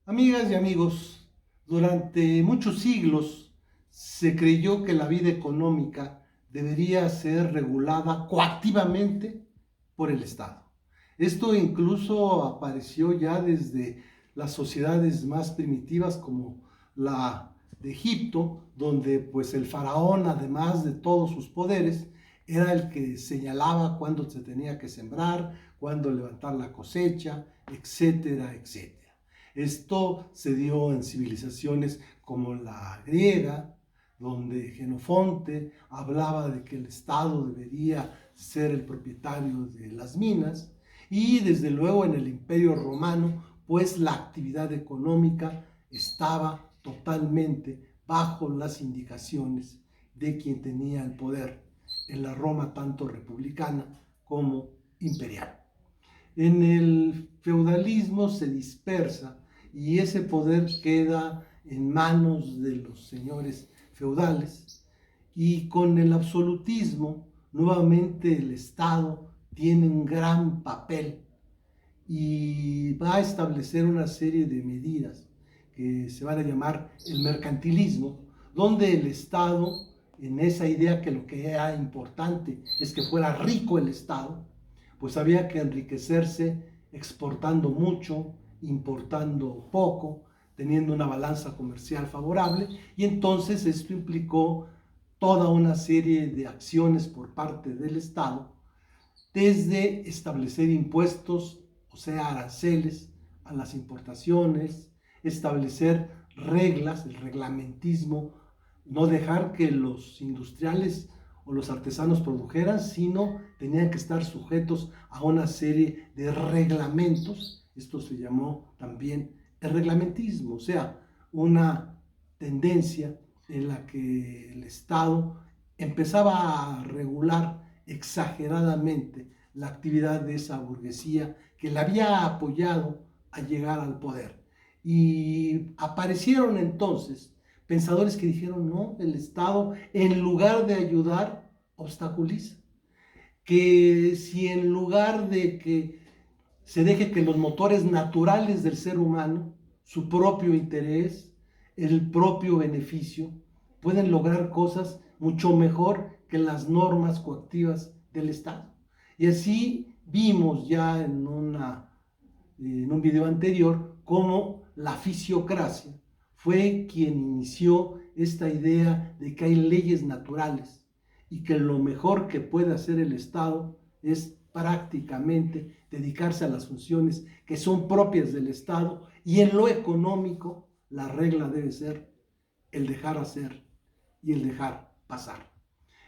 Amigas y amigos, durante muchos siglos se creyó que la vida económica debería ser regulada coactivamente por el Estado. Esto incluso apareció ya desde las sociedades más primitivas como la de Egipto, donde pues el faraón, además de todos sus poderes, era el que señalaba cuándo se tenía que sembrar, cuándo levantar la cosecha, etcétera, etcétera. Esto se dio en civilizaciones como la griega, donde Jenofonte hablaba de que el Estado debería ser el propietario de las minas, y desde luego en el Imperio Romano, pues la actividad económica estaba totalmente bajo las indicaciones de quien tenía el poder en la Roma tanto republicana como imperial. En el feudalismo se dispersa y ese poder queda en manos de los señores feudales, y con el absolutismo nuevamente el Estado tiene un gran papel y va a establecer una serie de medidas que se van a llamar el mercantilismo, donde el Estado, en esa idea que lo que era importante es que fuera rico el Estado, pues había que enriquecerse exportando mucho, importando poco, teniendo una balanza comercial favorable, y entonces esto implicó toda una serie de acciones por parte del Estado, desde establecer impuestos, o sea, aranceles a las importaciones, establecer reglas, el reglamentismo, no dejar que los industriales o los artesanos produjeran, sino tenían que estar sujetos a una serie de reglamentos. Esto se llamó también el reglamentismo, o sea, una tendencia en la que el Estado empezaba a regular exageradamente la actividad de esa burguesía que la había apoyado a llegar al poder. Y aparecieron entonces pensadores que dijeron, no, el Estado en lugar de ayudar, obstaculiza. Que si en lugar de que se deje que los motores naturales del ser humano, su propio interés, el propio beneficio, pueden lograr cosas mucho mejor que las normas coactivas del Estado. Y así vimos ya en un video anterior cómo la fisiocracia fue quien inició esta idea de que hay leyes naturales y que lo mejor que puede hacer el Estado es prácticamente dedicarse a las funciones que son propias del Estado, y en lo económico la regla debe ser el dejar hacer y el dejar pasar.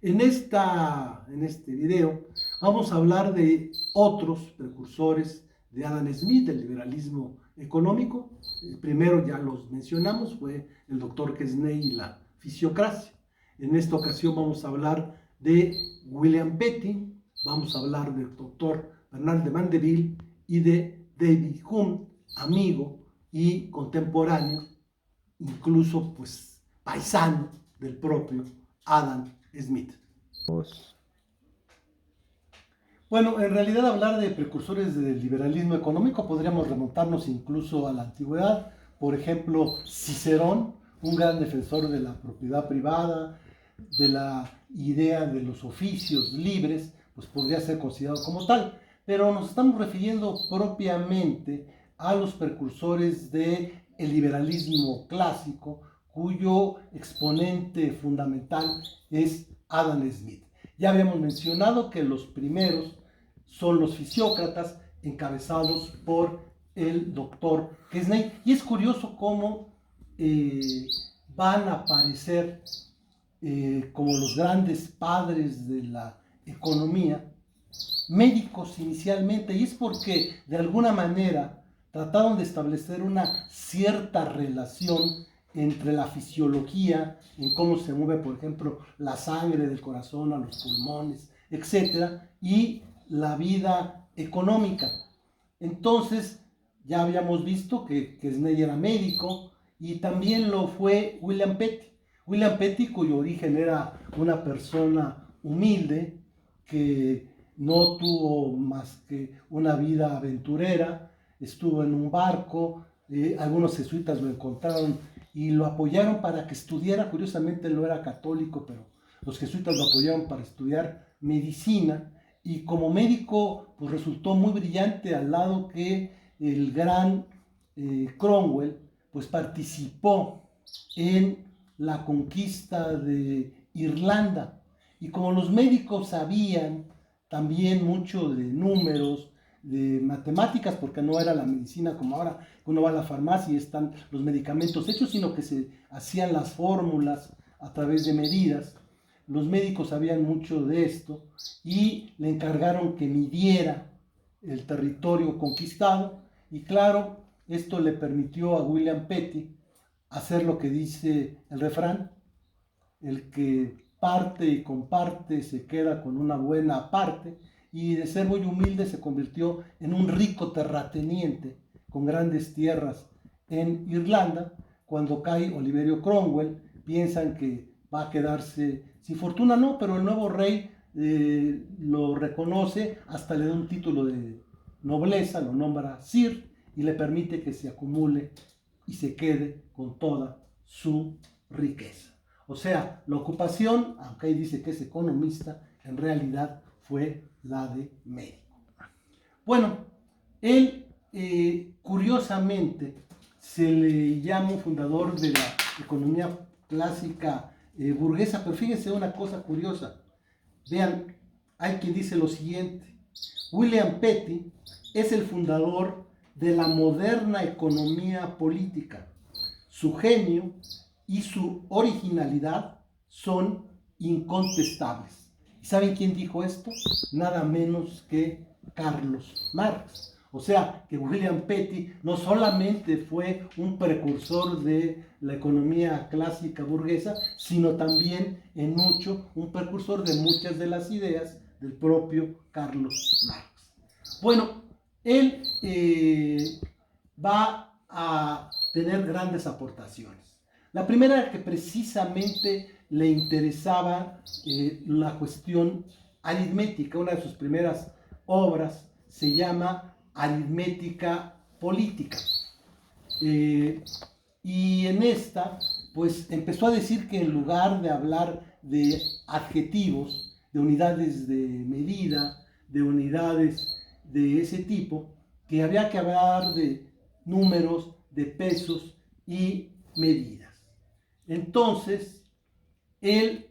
En este video vamos a hablar de otros precursores de Adam Smith, del liberalismo económico. El primero ya los mencionamos, fue el doctor Quesnay y la fisiocracia. En esta ocasión vamos a hablar de William Petty, vamos a hablar del doctor Bernard de Mandeville y de David Hume, amigo y contemporáneo, incluso pues paisano del propio Adam Smith. Bueno, en realidad hablar de precursores del liberalismo económico podríamos remontarnos incluso a la antigüedad. Por ejemplo, Cicerón, un gran defensor de la propiedad privada, de la idea de los oficios libres, pues podría ser considerado como tal. Pero nos estamos refiriendo propiamente a los precursores del liberalismo clásico, cuyo exponente fundamental es Adam Smith. Ya habíamos mencionado que los primeros son los fisiócratas, encabezados por el doctor Quesnay. Y es curioso cómo van a aparecer como los grandes padres de la economía, médicos inicialmente, y es porque de alguna manera trataron de establecer una cierta relación entre la fisiología, en cómo se mueve, por ejemplo, la sangre del corazón a los pulmones, etcétera, y la vida económica. Entonces, ya habíamos visto que Quesnay era médico, y también lo fue William Petty. William Petty, cuyo origen era una persona humilde, que no tuvo más que una vida aventurera, estuvo en un barco, algunos jesuitas lo encontraron y lo apoyaron para que estudiara. Curiosamente él no era católico, pero los jesuitas lo apoyaron para estudiar medicina, y como médico pues resultó muy brillante, al lado que el gran Cromwell pues participó en la conquista de Irlanda, y como los médicos sabían también mucho de números, de matemáticas, porque no era la medicina como ahora, uno va a la farmacia y están los medicamentos hechos, sino que se hacían las fórmulas a través de medidas. Los médicos sabían mucho de esto y le encargaron que midiera el territorio conquistado, y claro, esto le permitió a William Petty hacer lo que dice el refrán: el que parte y comparte se queda con una buena parte, y de ser muy humilde se convirtió en un rico terrateniente con grandes tierras en Irlanda. Cuando cae Oliverio Cromwell, piensan que va a quedarse sin fortuna, no, pero el nuevo rey lo reconoce, hasta le da un título de nobleza, lo nombra Sir y le permite que se acumule y se quede con toda su riqueza. O sea, la ocupación, aunque ahí dice que es economista, en realidad fue la de médico. Bueno, él curiosamente se le llama fundador de la economía clásica burguesa, pero fíjense una cosa curiosa. Vean, hay quien dice lo siguiente: William Petty es el fundador de la moderna economía política. Su genio y su originalidad son incontestables. ¿Y saben quién dijo esto? Nada menos que Carlos Marx. O sea, que William Petty no solamente fue un precursor de la economía clásica burguesa, sino también en mucho un precursor de muchas de las ideas del propio Carlos Marx. Bueno, él va a tener grandes aportaciones. La primera era que precisamente le interesaba la cuestión aritmética. Una de sus primeras obras se llama Aritmética Política. Y en esta, pues empezó a decir que en lugar de hablar de adjetivos, de unidades de medida, de unidades de ese tipo, que había que hablar de números, de pesos y medidas. Entonces, él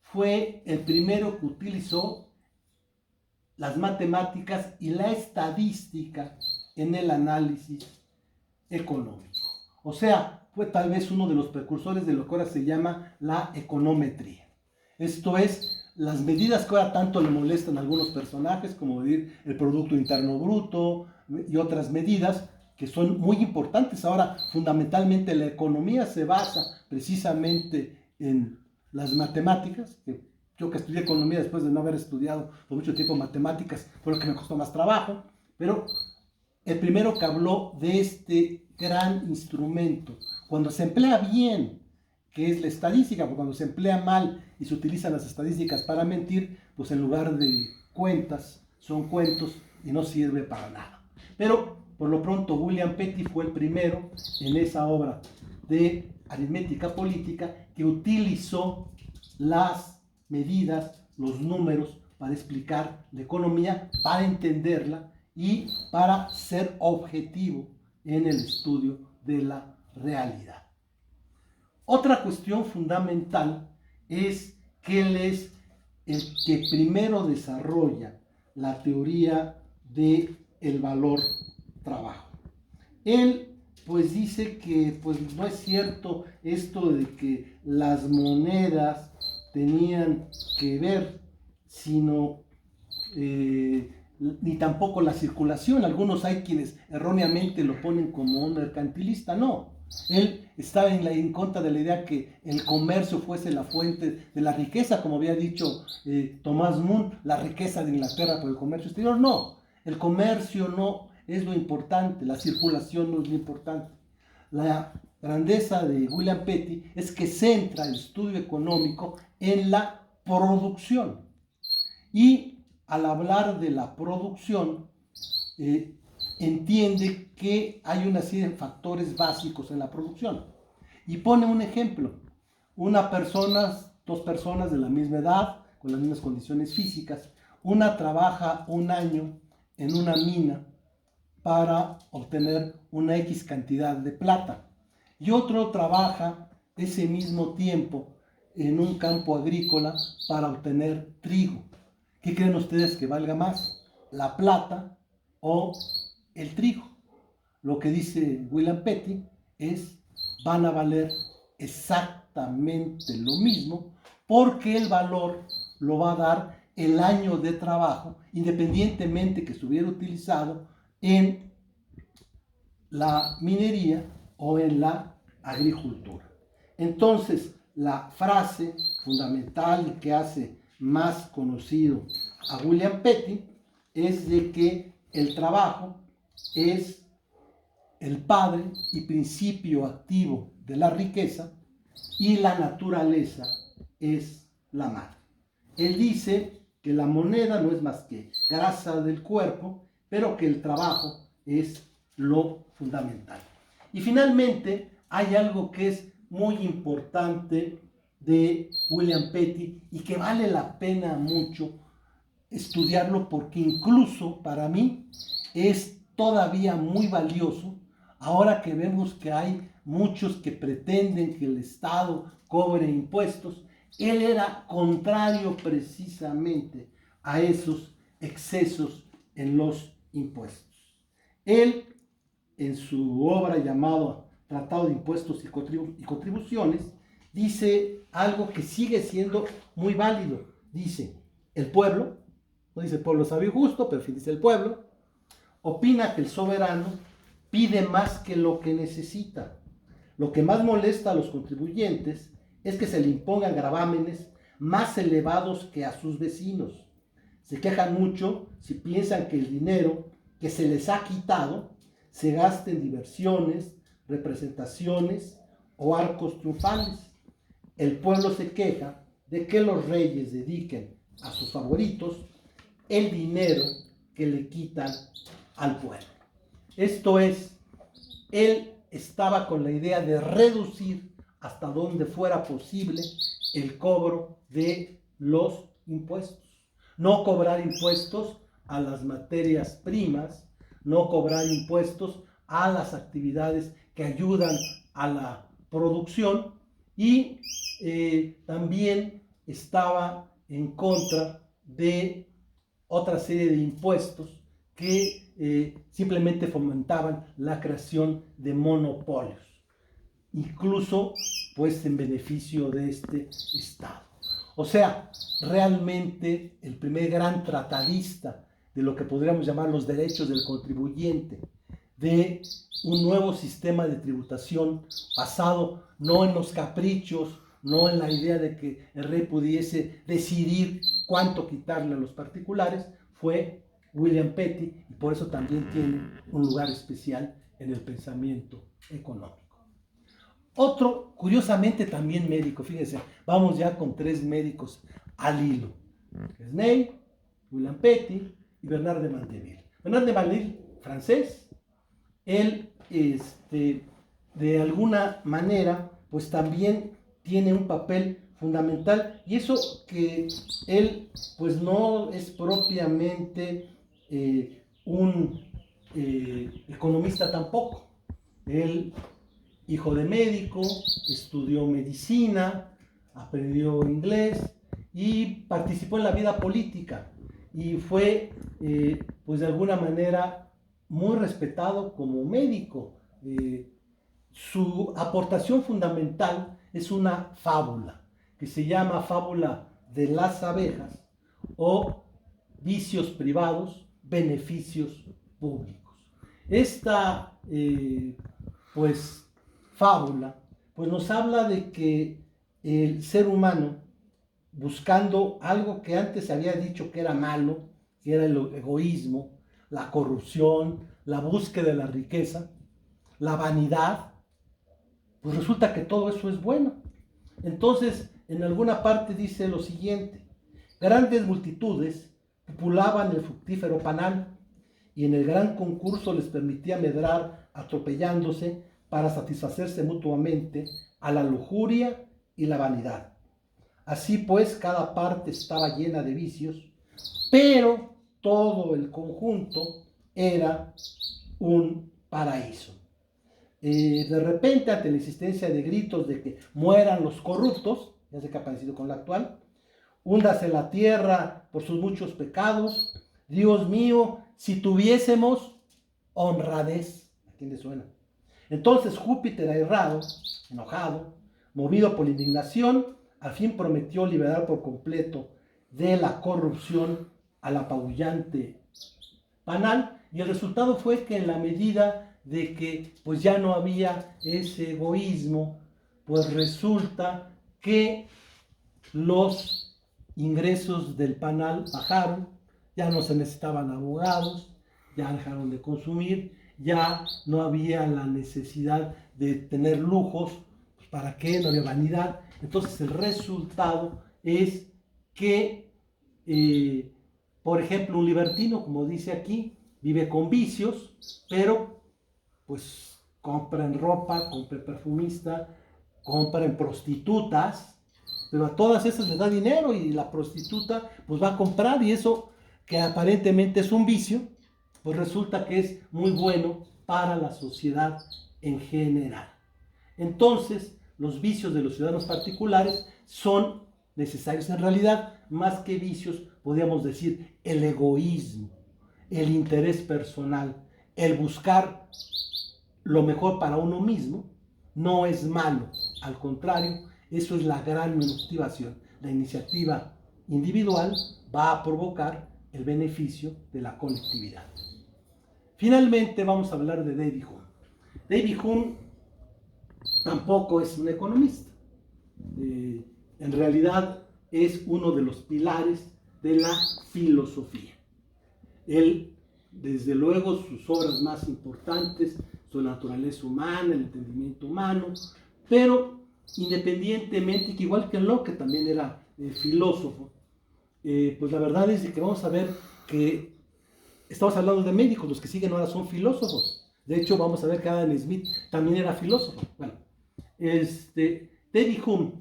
fue el primero que utilizó las matemáticas y la estadística en el análisis económico. O sea, fue tal vez uno de los precursores de lo que ahora se llama la econometría. Esto es, las medidas que ahora tanto le molestan a algunos personajes, como medir el Producto Interno Bruto y otras medidas que son muy importantes. Ahora, fundamentalmente, la economía se basa precisamente en las matemáticas, que yo que estudié economía después de no haber estudiado por mucho tiempo matemáticas, fue lo que me costó más trabajo, pero el primero que habló de este gran instrumento, cuando se emplea bien, que es la estadística, porque cuando se emplea mal y se utilizan las estadísticas para mentir, pues en lugar de cuentas, son cuentos y no sirve para nada. Pero por lo pronto William Petty fue el primero en esa obra de aritmética política que utilizó las medidas, los números, para explicar la economía, para entenderla y para ser objetivo en el estudio de la realidad. Otra cuestión fundamental es que él es el que primero desarrolla la teoría del valor trabajo. Él pues dice que pues no es cierto esto de que las monedas tenían que ver, sino ni tampoco la circulación. Algunos hay quienes erróneamente lo ponen como un mercantilista. No, él estaba en contra de la idea que el comercio fuese la fuente de la riqueza, como había dicho Thomas Moon, la riqueza de Inglaterra por el comercio exterior. No, el comercio no es lo importante, la circulación no es lo importante. La grandeza de William Petty es que centra el estudio económico en la producción. Y al hablar de la producción, entiende que hay una serie de factores básicos en la producción. Y pone un ejemplo. Dos personas de la misma edad, con las mismas condiciones físicas. Una trabaja un año en una mina para obtener una X cantidad de plata. Y otro trabaja ese mismo tiempo en un campo agrícola para obtener trigo. ¿Qué creen ustedes que valga más? ¿La plata o el trigo? Lo que dice William Petty es: van a valer exactamente lo mismo, porque el valor lo va a dar el año de trabajo, independientemente que estuviera utilizado en la minería o en la agricultura. Entonces, la frase fundamental y que hace más conocido a William Petty es de que el trabajo es el padre y principio activo de la riqueza y la naturaleza es la madre. Él dice que la moneda no es más que grasa del cuerpo, pero que el trabajo es lo fundamental. Y finalmente hay algo que es muy importante de William Petty y que vale la pena mucho estudiarlo, porque incluso para mí es todavía muy valioso ahora que vemos que hay muchos que pretenden que el Estado cobre impuestos. Él era contrario precisamente a esos excesos en los impuestos. Él, en su obra llamada Tratado de Impuestos y Contribuciones, dice algo que sigue siendo muy válido. Dice: el pueblo, no dice el pueblo sabio y justo, pero dice el pueblo, opina que el soberano pide más que lo que necesita. Lo que más molesta a los contribuyentes es que se le impongan gravámenes más elevados que a sus vecinos. Se quejan mucho si piensan que el dinero que se les ha quitado se gasta en diversiones, representaciones o arcos triunfales. El pueblo se queja de que los reyes dediquen a sus favoritos el dinero que le quitan al pueblo. Esto es, él estaba con la idea de reducir hasta donde fuera posible el cobro de los impuestos. No cobrar impuestos a las materias primas, no cobrar impuestos a las actividades que ayudan a la producción, y también estaba en contra de otra serie de impuestos que simplemente fomentaban la creación de monopolios, incluso pues en beneficio de este Estado. O sea, realmente el primer gran tratadista de lo que podríamos llamar los derechos del contribuyente, de un nuevo sistema de tributación basado no en los caprichos, no en la idea de que el rey pudiese decidir cuánto quitarle a los particulares, fue William Petty, y por eso también tiene un lugar especial en el pensamiento económico. Otro, curiosamente también médico, fíjense, vamos ya con 3 médicos al hilo: Quesnay, William Petty y Bernard de Mandeville. Bernard de Mandeville, francés, él de alguna manera pues también tiene un papel fundamental, y eso que él pues no es propiamente un economista tampoco. Él, hijo de médico, estudió medicina, aprendió inglés y participó en la vida política, y fue pues de alguna manera muy respetado como médico. Su aportación fundamental es una fábula que se llama Fábula de las abejas, o Vicios privados, beneficios públicos. Esta pues fábula pues nos habla de que el ser humano, buscando algo que antes se había dicho que era malo, que era el egoísmo, la corrupción, la búsqueda de la riqueza, la vanidad, pues resulta que todo eso es bueno. Entonces, en alguna parte dice lo siguiente: grandes multitudes populaban el fructífero panal, y en el gran concurso les permitía medrar atropellándose para satisfacerse mutuamente a la lujuria y la vanidad. Así pues, cada parte estaba llena de vicios, pero todo el conjunto era un paraíso. De repente, ante la existencia de gritos de que mueran los corruptos, ya sé que ha parecido con la actual, húndase la tierra por sus muchos pecados, Dios mío, si tuviésemos honradez. ¿A quién le suena? Entonces Júpiter, airrado, enojado, movido por la indignación, al fin prometió liberar por completo de la corrupción al apabullante panal, y el resultado fue que en la medida de que pues ya no había ese egoísmo, pues resulta que los ingresos del panal bajaron, ya no se necesitaban abogados, ya dejaron de consumir, ya no había la necesidad de tener lujos, pues ¿para qué? No había vanidad. Entonces el resultado es que, por ejemplo, un libertino, como dice aquí, vive con vicios, pero pues compra en ropa, compra en perfumista, compra en prostitutas, pero a todas esas les da dinero y la prostituta pues va a comprar, y eso que aparentemente es un vicio, pues resulta que es muy bueno para la sociedad en general. Entonces, los vicios de los ciudadanos particulares son necesarios. En realidad, más que vicios, podríamos decir el egoísmo, el interés personal, el buscar lo mejor para uno mismo, no es malo. Al contrario, eso es la gran motivación. La iniciativa individual va a provocar el beneficio de la colectividad. Finalmente, vamos a hablar de David Hume. David Hume tampoco es un economista. En realidad es uno de los pilares de la filosofía. Él, desde luego, sus obras más importantes son la naturaleza humana, el entendimiento humano, pero independientemente, que igual que Locke, que también era filósofo, pues la verdad es que vamos a ver que estamos hablando de médicos, los que siguen ahora son filósofos. De hecho, vamos a ver que Adam Smith también era filósofo. Bueno, David Hume,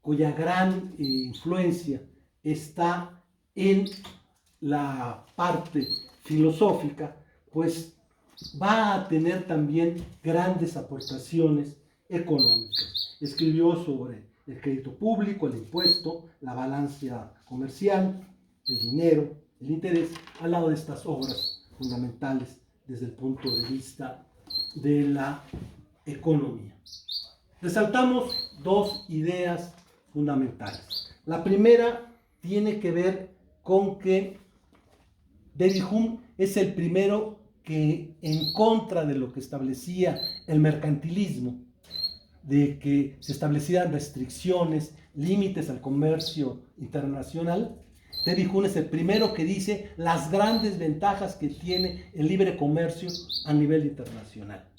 cuya gran influencia está en la parte filosófica, pues va a tener también grandes aportaciones económicas. Escribió sobre el crédito público, el impuesto, la balanza comercial, el dinero, el interés, al lado de estas obras fundamentales desde el punto de vista de la economía. Resaltamos dos ideas fundamentales. La primera tiene que ver con que David Hume es el primero que, en contra de lo que establecía el mercantilismo, de que se establecieran restricciones, límites al comercio internacional, David Hume es el primero que dice las grandes ventajas que tiene el libre comercio a nivel internacional.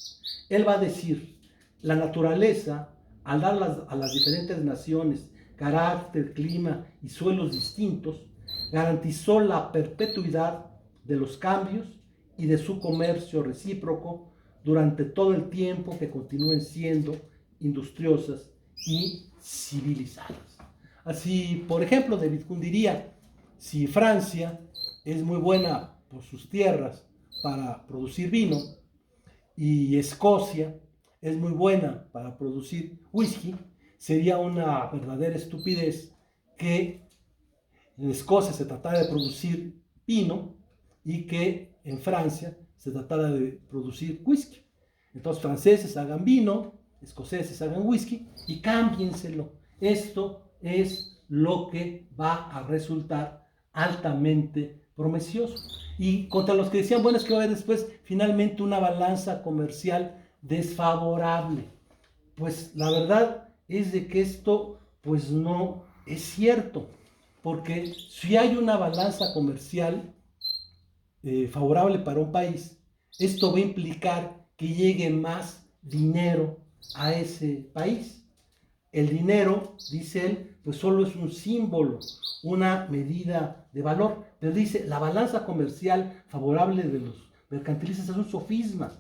Él va a decir, la naturaleza, al dar a las diferentes naciones carácter, clima y suelos distintos, garantizó la perpetuidad de los cambios y de su comercio recíproco durante todo el tiempo que continúen siendo industriosas y civilizadas. Así, por ejemplo, David Hume diría, si Francia es muy buena por sus tierras para producir vino y Escocia es muy buena para producir whisky, sería una verdadera estupidez que en Escocia se tratara de producir vino y que en Francia se tratara de producir whisky. Entonces, franceses hagan vino, escoceses hagan whisky y cámbienselo. Esto es lo que va a resultar altamente prometioso. Y contra los que decían, bueno, es que va a haber después finalmente una balanza comercial desfavorable. Pues la verdad es de que esto pues no es cierto, porque si hay una balanza comercial favorable para un país, esto va a implicar que llegue más dinero a ese país. El dinero, dice él, pues solo es un símbolo, una medida de valor. Pero dice, la balanza comercial favorable de los mercantilistas es un sofisma,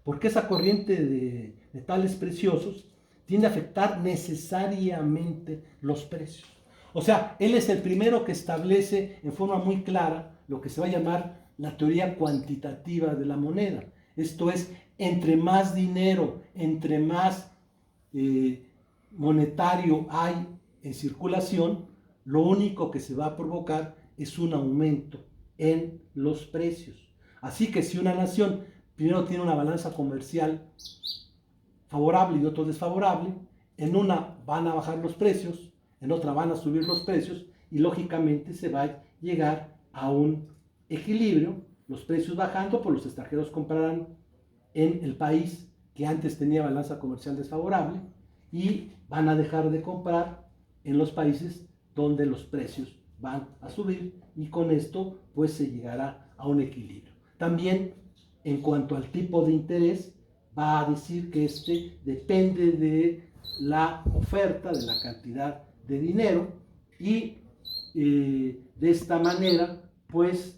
porque esa corriente de metales preciosos tiende a afectar necesariamente los precios. O sea, él es el primero que establece en forma muy clara lo que se va a llamar la teoría cuantitativa de la moneda. Esto es, entre más dinero, entre más monetario hay en circulación, lo único que se va a provocar es un aumento en los precios. Así que si una nación primero tiene una balanza comercial favorable y otro desfavorable, en una van a bajar los precios, en otra van a subir los precios y lógicamente se va a llegar a un equilibrio, los precios bajando, pues los extranjeros comprarán en el país que antes tenía balanza comercial desfavorable y van a dejar de comprar en los países donde los precios van a subir y con esto pues se llegará a un equilibrio. También en cuanto al tipo de interés, va a decir que este depende de la oferta, de la cantidad de dinero y de esta manera pues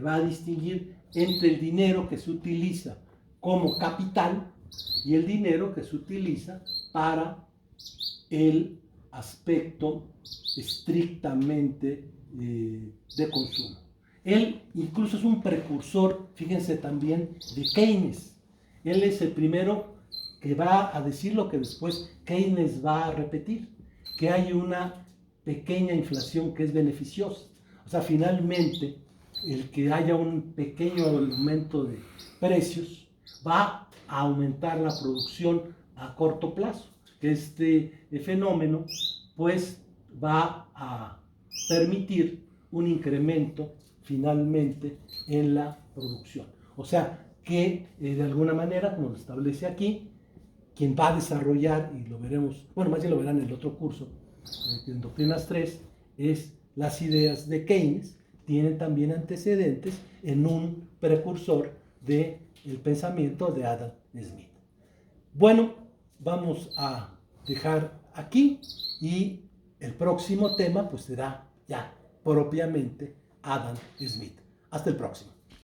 va a distinguir entre el dinero que se utiliza como capital y el dinero que se utiliza para el aspecto estrictamente de consumo. Él incluso es un precursor, fíjense también, de Keynes. Él es el primero que va a decir lo que después Keynes va a repetir, que hay una pequeña inflación que es beneficiosa. O sea, finalmente, el que haya un pequeño aumento de precios va a aumentar la producción a corto plazo. Este fenómeno, pues, va a permitir un incremento finalmente en la producción. O sea, que de alguna manera, como lo establece aquí, quien va a desarrollar, y lo veremos, bueno, más bien lo verán en el otro curso, en Doctrinas 3, es las ideas de Keynes, tienen también antecedentes en un precursor del pensamiento de Adam Smith. Bueno, vamos a dejar aquí y el próximo tema pues será ya propiamente Adam Smith. Hasta el próximo.